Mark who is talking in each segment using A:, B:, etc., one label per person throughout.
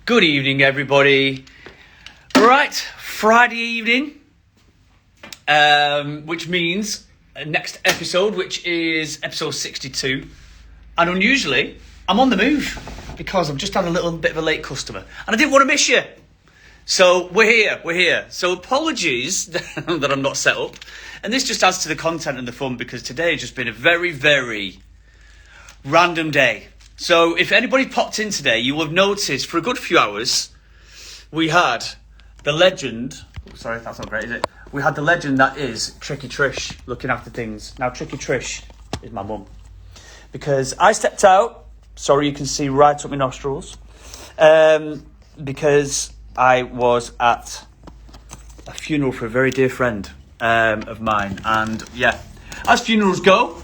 A: Good evening, everybody. Right, Friday evening, which means next episode, which is episode 62. And unusually, I'm on the move because I've just had a little bit of a late customer and I didn't want to miss you. So we're here. So apologies that I'm not set up. And this just adds to the content and the fun because today has just been a very, very random day. So if anybody popped in today, you will have noticed for a good few hours, we had the legend. Oh, sorry, that's not great, is it? We had the legend that is Tricky Trish looking after things. Now, Tricky Trish is my mum. Because I stepped out, sorry, you can see right up my nostrils, because I was at a funeral for a very dear friend of mine. And yeah, as funerals go,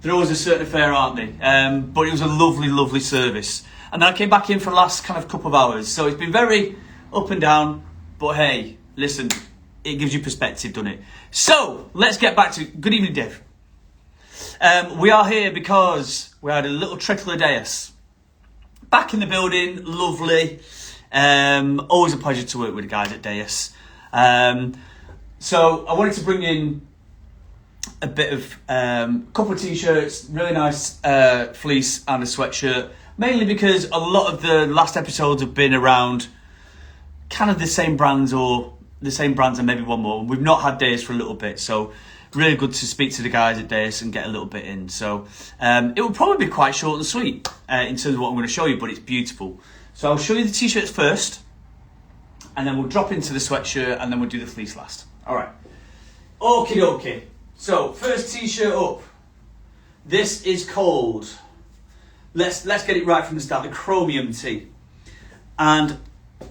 A: they're always a certain affair, aren't they? But it was a lovely, lovely service. And then I came back in for the last kind of couple of hours. So it's been very up and down. But hey, listen, it gives you perspective, doesn't it? So let's get back to... Good evening, Dave. We are here because we had a little trickle of Deus. Back in the building, lovely. Always a pleasure to work with the guys at Deus. So I wanted to bring in a bit of couple of t-shirts, really nice fleece and a sweatshirt, mainly because a lot of the last episodes have been around kind of the same brands and maybe one more. We've not had Deus for a little bit, so really good to speak to the guys at Deus and get a little bit in. So it will probably be quite short and sweet in terms of what I'm going to show you, but it's beautiful. So I'll show you the t-shirts first, and then we'll drop into the sweatshirt, and then we'll do the fleece last. All right. Okie dokie. So, first t-shirt up. This is called, let's get it right from the start, the Chromium tee. And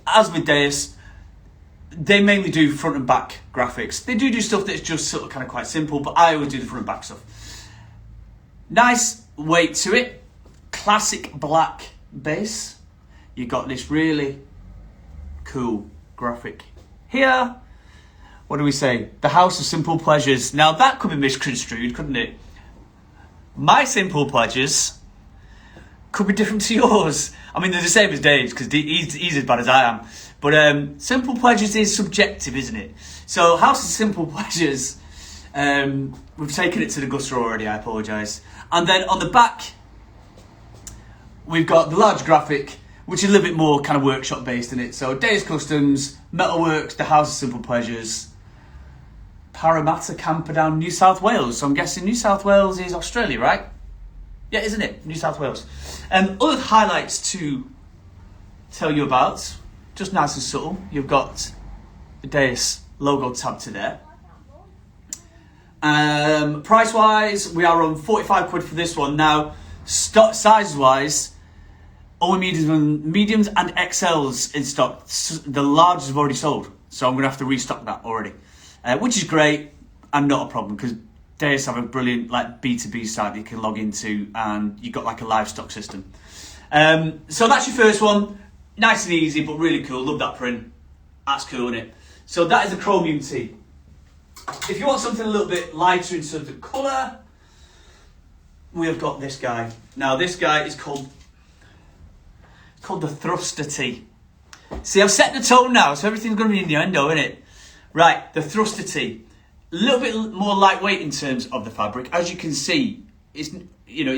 A: as with Deus, they mainly do front and back graphics. They do stuff that's just sort of kind of quite simple, but I always do the front and back stuff. Nice weight to it. Classic black base. You've got this really cool graphic here. What do we say? The House of Simple Pleasures. Now that could be misconstrued, couldn't it? My simple pleasures could be different to yours. I mean, they're the same as Dave's because he's as bad as I am. But simple pleasures is subjective, isn't it? So House of Simple Pleasures, we've taken it to the gutter already, I apologise. And then on the back, we've got the large graphic, which is a little bit more kind of workshop based in it. So Deus Customs, Metalworks, the House of Simple Pleasures, Parramatta Camperdown, New South Wales. So I'm guessing New South Wales is Australia, right? Yeah, isn't it? New South Wales. Other highlights to tell you about, just nice and subtle. You've got the Deus logo tab to there. Price-wise, we are on 45 quid for this one. Now, size-wise, only mediums and XLs in stock. The larges have already sold, so I'm going to have to restock that already. Which is great and not a problem because Deus have a brilliant like B2B site that you can log into and you've got like a live stock system. So that's your first one. Nice and easy, but really cool. Love that print. That's cool, isn't it? So that is the Chromium tee. If you want something a little bit lighter in terms of colour, we have got this guy. Now this guy is called the Thruster tee. See, I've set the tone now, so everything's going to be innuendo, isn't it? Right, the Thruster tee. A little bit more lightweight in terms of the fabric. As you can see, it's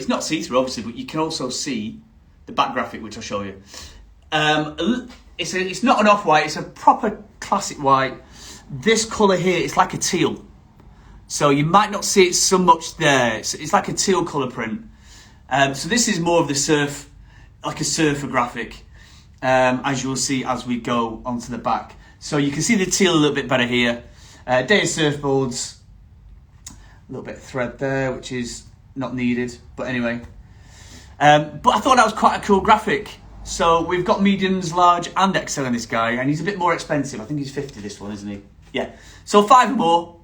A: not see-through obviously, but you can also see the back graphic, which I'll show you. It's not an off-white, it's a proper classic white. This colour here, it's like a teal. So you might not see it so much there. It's like a teal colour print. So this is more of the surf, like a surfer graphic, as you'll see as we go onto the back. So you can see the teal a little bit better here. Deus surfboards, a little bit of thread there, which is not needed, but anyway. But I thought that was quite a cool graphic. So we've got mediums, large and XL in this guy, and he's a bit more expensive. I think he's 50 this one, isn't he? Yeah. So 5 more.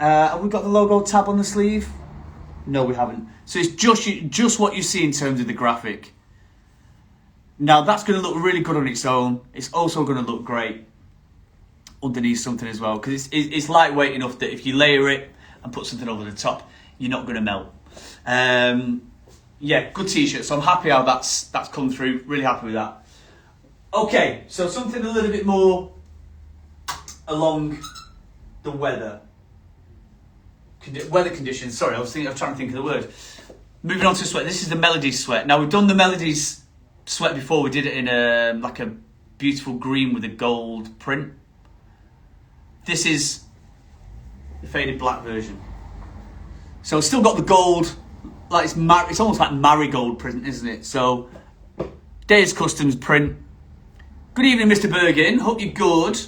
A: Have we got the logo tab on the sleeve? No, we haven't. So it's just what you see in terms of the graphic. Now that's going to look really good on its own. It's also going to look great underneath something as well because it's lightweight enough that if you layer it and put something over the top, you're not going to melt. yeah, good t-shirt. So I'm happy how that's come through. Really happy with that. Okay, so something a little bit more along the weather conditions. Sorry, I was trying to think of the word. Moving on to sweat. This is the Melodies sweat. Now, we've done the Melodies sweat before. We did it in like a beautiful green with a gold print. This is the faded black version. So it's still got the gold, like it's almost like marigold print, isn't it? So Deus Customs print. Good evening, Mr. Bergin. Hope you're good.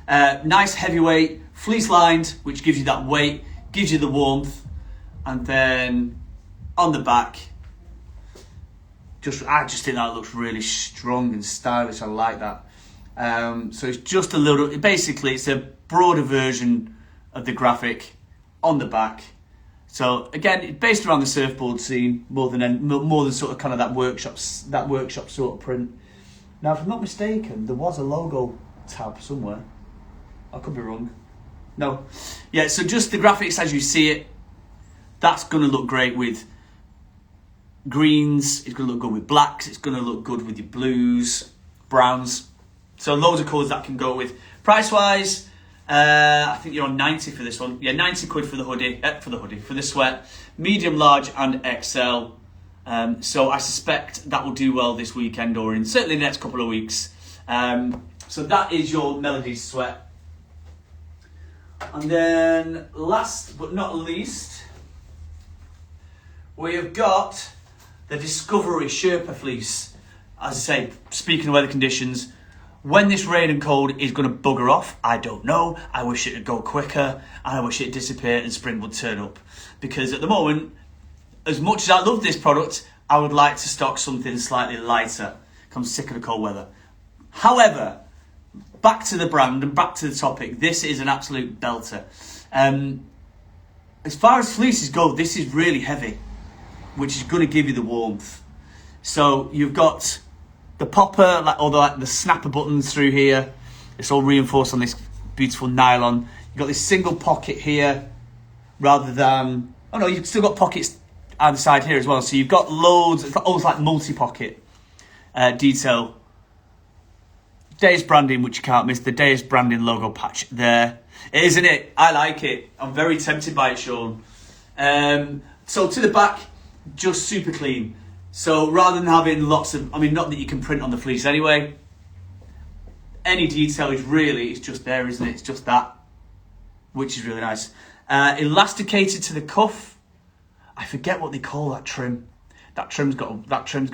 A: Nice heavyweight, fleece lined, which gives you that weight, gives you the warmth, and then on the back, I just think that looks really strong and stylish. I like that. So it's just a little. Basically, it's a broader version of the graphic on the back. So again, it's based around the surfboard scene more than sort of kind of that workshop sort of print. Now, if I'm not mistaken, there was a logo tab somewhere. I could be wrong. No. Yeah, so just the graphics as you see it, that's going to look great with greens. It's going to look good with blacks. It's going to look good with your blues, browns. So loads of colours that can go with. Price-wise, I think you're on 90 for this one. Yeah, 90 quid for the hoodie, for the sweat. Medium, large and XL. So I suspect that will do well this weekend or in certainly the next couple of weeks. So that is your Melodies sweat. And then last but not least, we have got the Discovery Sherpa fleece. As I say, speaking of weather conditions, when this rain and cold is going to bugger off, I don't know. I wish it would go quicker, and I wish it would disappear and spring would turn up. Because at the moment, as much as I love this product, I would like to stock something slightly lighter. I'm sick of the cold weather. However, back to the brand and back to the topic, this is an absolute belter. As far as fleeces go, this is really heavy, which is going to give you the warmth. So you've got the popper, like the snapper buttons through here. It's all reinforced on this beautiful nylon. You've got this single pocket here, rather than... Oh no, you've still got pockets either side here as well. So you've got loads, it's almost like multi-pocket detail. Deus branding, which you can't miss. The Deus branding logo patch there. Isn't it? I like it. I'm very tempted by it, Sean. So to the back, just super clean. So rather than having lots of, not that you can print on the fleece anyway, any detail is really, it's just there, isn't it? It's just that, which is really nice. Elasticated to the cuff. I forget what they call that trim. That trim's got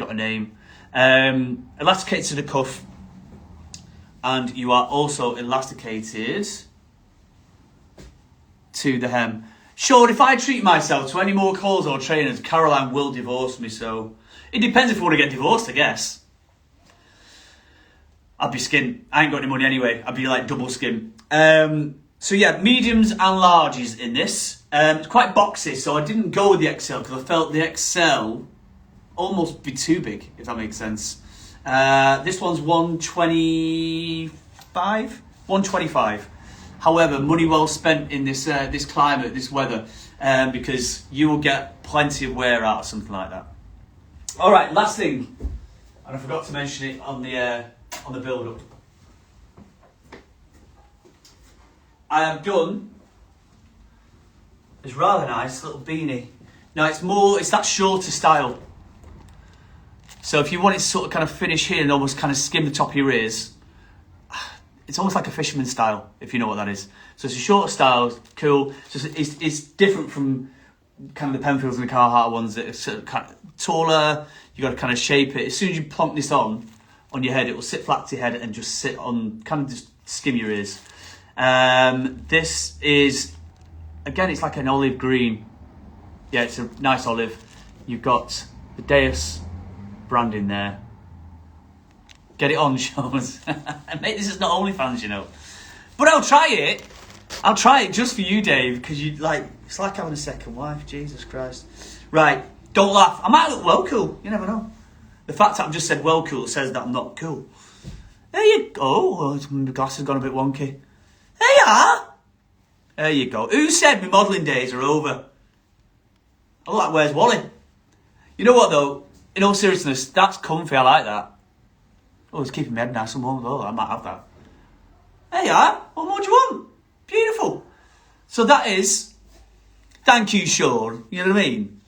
A: a name. Elasticated to the cuff, and you are also elasticated to the hem. Sure, if I treat myself to any more calls or trainers, Caroline will divorce me, so... It depends if I want to get divorced, I guess. I'd be skin. I ain't got any money anyway. I'd be like double skin. So yeah, mediums and larges in this. It's quite boxy, so I didn't go with the XL because I felt the XL almost be too big, if that makes sense. This one's 125? 125. However, money well spent in this this climate, this weather, because you will get plenty of wear out of something like that. All right, last thing, and I forgot to mention it on the build-up. I have done this rather nice little beanie. Now it's that shorter style. So if you want it to sort of kind of finish here and almost kind of skim the top of your ears, it's almost like a fisherman style, if you know what that is. So it's a shorter style, cool. It's different from kind of the Penfields and the Carhartt ones that are sort of kind of taller. You got to kind of shape it. As soon as you plonk this on your head, it will sit flat to your head and just sit on, kind of just skim your ears. This is, again, it's like an olive green. Yeah, it's a nice olive. You've got the Deus branding there. Get it on, Sean. Mate, this is not OnlyFans, you know. But I'll try it. I'll try it just for you, Dave, because it's like having a second wife. Jesus Christ. Right, don't laugh. I might look well cool. You never know. The fact that I've just said well cool says that I'm not cool. There you go. Oh, my glasses gone a bit wonky. There you are. There you go. Who said my modelling days are over? I look like Where's Wally? You know what though? In all seriousness, that's comfy. I like that. Oh, it's keeping my head nice and warm. Oh, I might have that. There you are. What more do you want? Beautiful. So that is. Thank you, Sean. You know what I mean?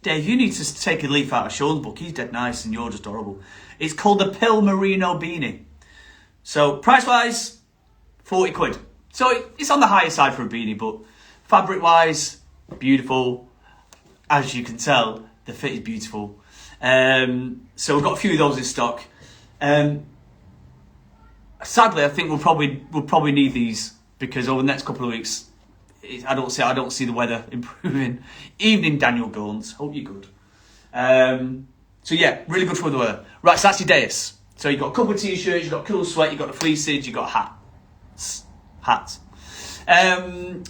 A: Dave, you need to take a leaf out of Sean's book. He's dead nice and you're just horrible. It's called the Pill Merino Beanie. So price-wise, 40 quid. So it's on the higher side for a beanie, but fabric-wise, beautiful. As you can tell, the fit is beautiful. So we've got a few of those in stock. Sadly, I think we'll probably need these because over the next couple of weeks, I don't see the weather improving. Evening, Daniel Goins. Hope you're good. So yeah, really good for the weather. Right, so that's your Deus. So you've got a couple of t-shirts, you've got cool sweat, you've got the fleeces, you've got hats.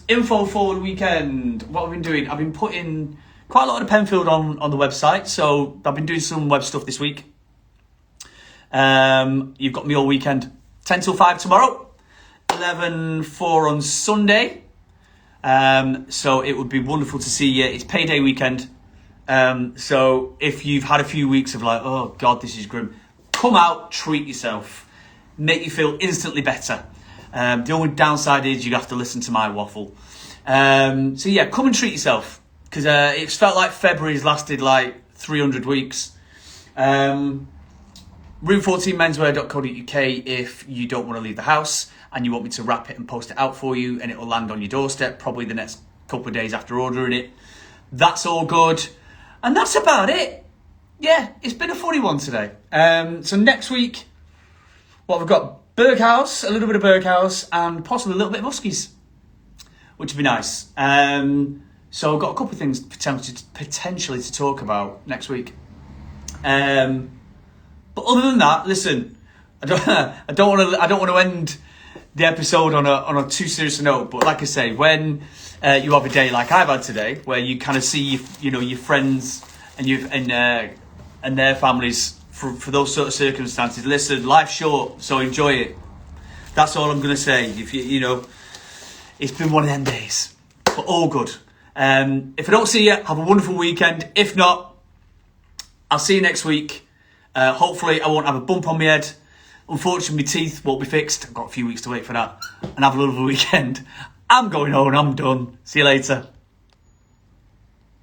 A: Info for the weekend. What I've been doing, I've been putting quite a lot of Penfield on the website. So I've been doing some web stuff this week. You've got me all weekend. 10 till 5 tomorrow. 11:4 on Sunday. So it would be wonderful to see you. It's payday weekend. So if you've had a few weeks of like, oh God, this is grim, come out, treat yourself, make you feel instantly better. The only downside is you have to listen to my waffle. So yeah, come and treat yourself because it's felt like February's lasted like 300 weeks. Room14menswear.co.uk if you don't want to leave the house and you want me to wrap it and post it out for you and it will land on your doorstep probably the next couple of days after ordering it. That's all good. And that's about it. Yeah, it's been a funny one today. So next week, what we've got, Berghaus, a little bit of Berghaus and possibly a little bit of Muskies, which would be nice. So I've got a couple of things potentially to talk about next week. But other than that, listen, I don't want to end the episode on a too serious a note. But like I say, when you have a day like I've had today, where you kind of see your friends and their families for those sort of circumstances, listen, life's short, so enjoy it. That's all I'm gonna say. If it's been one of them days, but all good. If I don't see you, have a wonderful weekend. If not, I'll see you next week. Hopefully I won't have a bump on my head. Unfortunately, my teeth won't be fixed. I've got a few weeks to wait for that. And have a lovely weekend. I'm going home. I'm done. See you later.